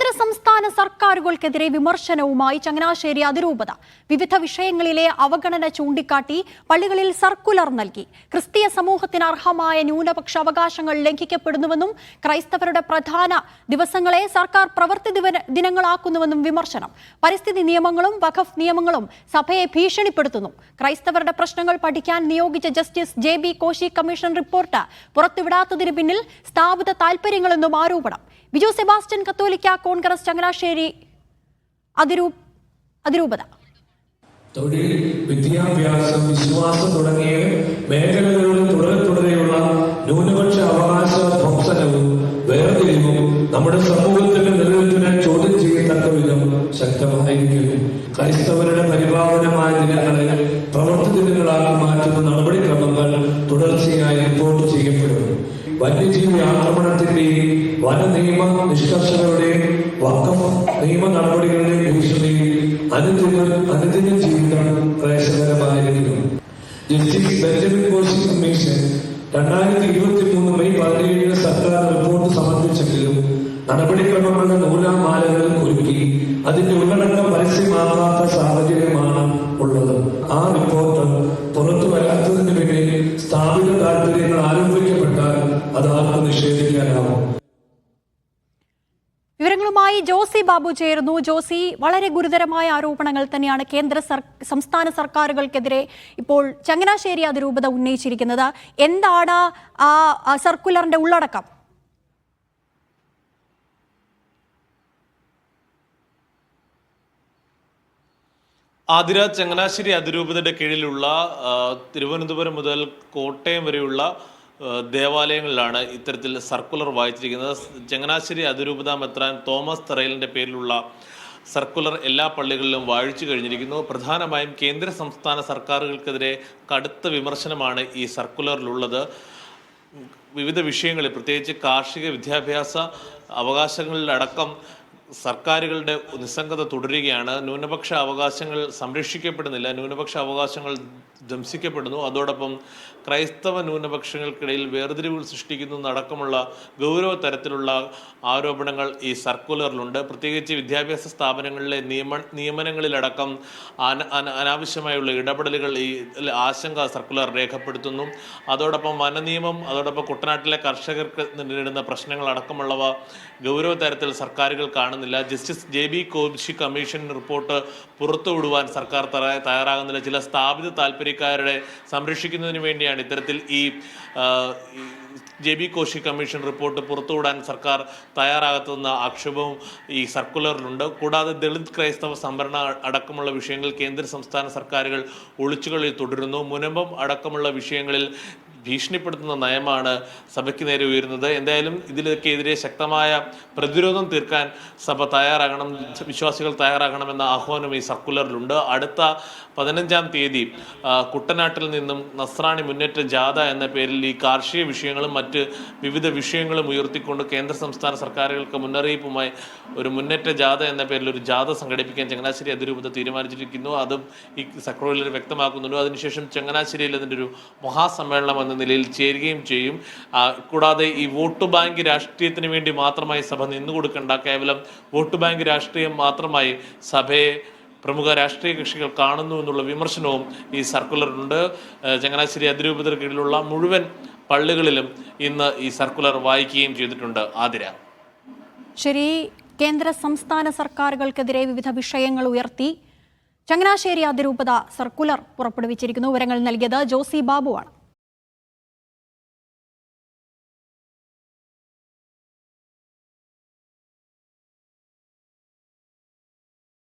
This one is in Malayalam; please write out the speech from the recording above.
കേന്ദ്ര സംസ്ഥാന സർക്കാരുകൾക്കെതിരെ വിമർശനവുമായി ചങ്ങനാശ്ശേരി അതിരൂപത വിവിധ വിഷയങ്ങളിലെ അവഗണന ചൂണ്ടിക്കാട്ടി പള്ളികളിൽ സർക്കുലർ നൽകി. ക്രിസ്തീയ സമൂഹത്തിന് അർഹമായ ന്യൂനപക്ഷ അവകാശങ്ങൾ ലംഘിക്കപ്പെടുന്നുവെന്നും ക്രൈസ്തവരുടെ പ്രധാന ദിവസങ്ങളെ സർക്കാർ പ്രവൃത്തി ദിനങ്ങളാക്കുന്നുവെന്നും വിമർശനം. പരിസ്ഥിതി നിയമങ്ങളും വഖഫ് നിയമങ്ങളും സഭയെ ഭീഷണിപ്പെടുത്തുന്നു. ക്രൈസ്തവരുടെ പ്രശ്നങ്ങൾ പഠിക്കാൻ നിയോഗിച്ച justice JB Koshy commission report പുറത്തുവിടാത്തതിന് പിന്നിൽ സ്ഥാപിത താൽപര്യങ്ങളെന്നും ആരോപണം. ബിജു സെബാസ്റ്റ്യൻ കത്തോലിക്ക കോൺഗ്രസ് ചങ്ങനാശ്ശേരി അതിരൂപത. തൊഴിൽ, വിദ്യാഭ്യാസം, വിശ്വാസം തുടങ്ങിയ മേഖലകളിൽ തുടരെയുള്ള ന്യൂനപക്ഷ അവകാശ ധ്വംസനവും വേർതിരിവും നമ്മുടെ സമൂഹത്തിന്റെ നിലനിൽപ്പിനെ ചോദ്യം ചെയ്യത്തക്ക വിധം ശക്തമായിരിക്കുന്നു. ക്രൈസ്തവരുടെ പരിപാലനമായ ദിനങ്ങളെ പ്രവൃത്തി ദിനങ്ങളാക്കി മാറ്റുന്ന നടപടിക്രമങ്ങൾ തുടർച്ചയായി റിപ്പോർട്ട് ചെയ്യപ്പെടുന്നു. വന്യജീവി ആക്രമണത്തിന്റെയും വനനിയമ നിഷ്കർഷകളുടെയും വഖഫ് നിയമ നടപടികളുടെയും ഭീഷണിയിൽ അനുദിന ജീവിതം പ്രയാസകരമായിരുന്നു. Justice Benjamin Koshy commission 2023 May 17 സർക്കാർ റിപ്പോർട്ട് സമർപ്പിച്ചെങ്കിലും നടപടിക്രമങ്ങളുടെ നൂലാമാലകൾ ഒരുക്കി അതിന്റെ ഉള്ളടക്കം പരസ്യമാകാത്ത സാഹചര്യമാണ് ഉള്ളത്. ആ റിപ്പോർട്ട് പുറത്തു വരാത്തതിന് പിന്നിൽ സ്ഥാപിത താല്പര്യങ്ങൾ ആരോപിക്കപ്പെട്ടാൽ അതാർക്ക് നിഷേധിക്കാനാവും. വിവരങ്ങളുമായി ജോസി ബാബു ചേരുന്നു. ജോസി, വളരെ ഗുരുതരമായ ആരോപണങ്ങൾ തന്നെയാണ് സംസ്ഥാന സർക്കാരുകൾക്കെതിരെ ഇപ്പോൾ ചങ്ങനാശ്ശേരി അതിരൂപത ഉന്നയിച്ചിരിക്കുന്നത്. എന്താണ് ആ സർക്കുലറിന്റെ ഉള്ളടക്കം? ആതിര, ചങ്ങനാശ്ശേരി അതിരൂപതയുടെ കീഴിലുള്ള തിരുവനന്തപുരം മുതൽ കോട്ടയം വരെയുള്ള ദേവാലയങ്ങളിലാണ് ഇത്തരത്തിൽ സർക്കുലർ വായിച്ചിരിക്കുന്നത്. ചങ്ങനാശ്ശേരി അതിരൂപത മെത്രാൻ തോമസ് തറയിലിൻ്റെ പേരിലുള്ള സർക്കുലർ എല്ലാ പള്ളികളിലും വായിച്ചു കഴിഞ്ഞിരിക്കുന്നു. പ്രധാനമായും കേന്ദ്ര സംസ്ഥാന സർക്കാരുകൾക്കെതിരെ കടുത്ത വിമർശനമാണ് ഈ സർക്കുലറിലുള്ളത്. വിവിധ വിഷയങ്ങളിൽ, പ്രത്യേകിച്ച് കാർഷിക വിദ്യാഭ്യാസ അവകാശങ്ങളിലടക്കം സർക്കാരുകളുടെ നിസ്സംഗത തുടരുകയാണ്. ന്യൂനപക്ഷ അവകാശങ്ങൾ സംരക്ഷിക്കപ്പെടുന്നില്ല, ന്യൂനപക്ഷ അവകാശങ്ങൾ ധ്വംസിക്കപ്പെടുന്നു. അതോടൊപ്പം ക്രൈസ്തവ ന്യൂനപക്ഷങ്ങൾക്കിടയിൽ വേർതിരിവുകൾ സൃഷ്ടിക്കുന്നതടക്കമുള്ള ഗൗരവ തരത്തിലുള്ള ആരോപണങ്ങൾ ഈ സർക്കുലറിലുണ്ട്. പ്രത്യേകിച്ച് വിദ്യാഭ്യാസ സ്ഥാപനങ്ങളിലെ നിയമനങ്ങളിലടക്കം അനാവശ്യമായുള്ള ഇടപെടലുകൾ ഈ ആശങ്ക സർക്കുലർ രേഖപ്പെടുത്തുന്നു. അതോടൊപ്പം വനനിയമം, അതോടൊപ്പം കുട്ടനാട്ടിലെ കർഷകർക്ക് നേരിടുന്ന പ്രശ്നങ്ങളടക്കമുള്ളവ ഗൗരവ തരത്തിൽ സർക്കാരുകൾ കാണുന്നില്ല. Justice JB Koshy commission report പുറത്തുവിടുവാൻ സർക്കാർ തയ്യാറാകുന്നില്ല. ചില സ്ഥാപിത താല്പര്യക്കാരുടെ സംരക്ഷിക്കുന്നതിന് വേണ്ടിയാണ് ഇത്തരത്തിൽ ഈ JB കോശി കമ്മീഷൻ റിപ്പോർട്ട് പുറത്തുവിടാൻ സർക്കാർ തയ്യാറാകാത്തതെന്ന ആക്ഷേപവും ഈ സർക്കുലറിലുണ്ട്. കൂടാതെ ദളിത് ക്രൈസ്തവ സംവരണ അടക്കമുള്ള വിഷയങ്ങൾ കേന്ദ്ര സംസ്ഥാന സർക്കാരുകൾ ഒളിച്ചുകളി തുടരുന്നു. മുനമ്പം അടക്കമുള്ള വിഷയങ്ങളിൽ ഭീഷണിപ്പെടുത്തുന്ന നയമാണ് സഭയ്ക്ക് നേരെ ഉയരുന്നത്. എന്തായാലും ഇതിലൊക്കെതിരെ ശക്തമായ പ്രതിരോധം തീർക്കാൻ സഭ തയ്യാറാകണം, വിശ്വാസികൾ തയ്യാറാകണമെന്ന ആഹ്വാനം ഈ സർക്കുലറിലുണ്ട്. അടുത്ത 15-ാം തീയതി കുട്ടനാട്ടിൽ നിന്നും നസ്രാണി മുന്നേറ്റ ജാഥ എന്ന പേരിൽ ഈ കാർഷിക വിഷയങ്ങളും മറ്റ് വിവിധ വിഷയങ്ങളും ഉയർത്തിക്കൊണ്ട് കേന്ദ്ര സംസ്ഥാന സർക്കാരുകൾക്ക് മുന്നറിയിപ്പുമായി ഒരു മുന്നേറ്റ ജാഥ എന്ന പേരിൽ ഒരു ജാഥ സംഘടിപ്പിക്കാൻ ചങ്ങനാശ്ശേരി അതിരൂപത തീരുമാനിച്ചിരിക്കുന്നു. അതും ഈ സർക്കുലറിൽ വ്യക്തമാക്കുന്നുണ്ട്. അതിനുശേഷം ചങ്ങനാശ്ശേരിയിൽ അതിൻ്റെ ഒരു മഹാസമ്മേളനം എന്ന നിലയിൽ ചേരുകയും ചെയ്യും. കൂടാതെ ഈ വോട്ട് ബാങ്ക് രാഷ്ട്രീയത്തിന് വേണ്ടി മാത്രമായി സഭ നിന്നുകൊടുക്കേണ്ട, കേവലം വോട്ട് ബാങ്ക് രാഷ്ട്രീയം മാത്രമായി സഭയെ പ്രമുഖ രാഷ്ട്രീയ കക്ഷികൾ കാണുന്നു എന്നുള്ള വിമർശനവും ഈ സർക്കുലറിലുണ്ട്. ചങ്ങനാശ്ശേരി അതിരൂപതയുടെ കീഴിലുള്ള മുഴുവൻ പള്ളികളിലും ഇന്ന് ഈ സർക്കുലർ വായിക്കുകയും ചെയ്തിട്ടുണ്ട്. ആതിര, ശരി. കേന്ദ്ര സംസ്ഥാന സർക്കാരുകൾക്കെതിരെ വിവിധ വിഷയങ്ങൾ ഉയർത്തി ചങ്ങനാശ്ശേരി അതിരൂപത സർക്കുലർ പുറപ്പെടുവിച്ചിരിക്കുന്നു. വിവരങ്ങൾ നൽകിയത് ജോസി ബാബുവാണ്.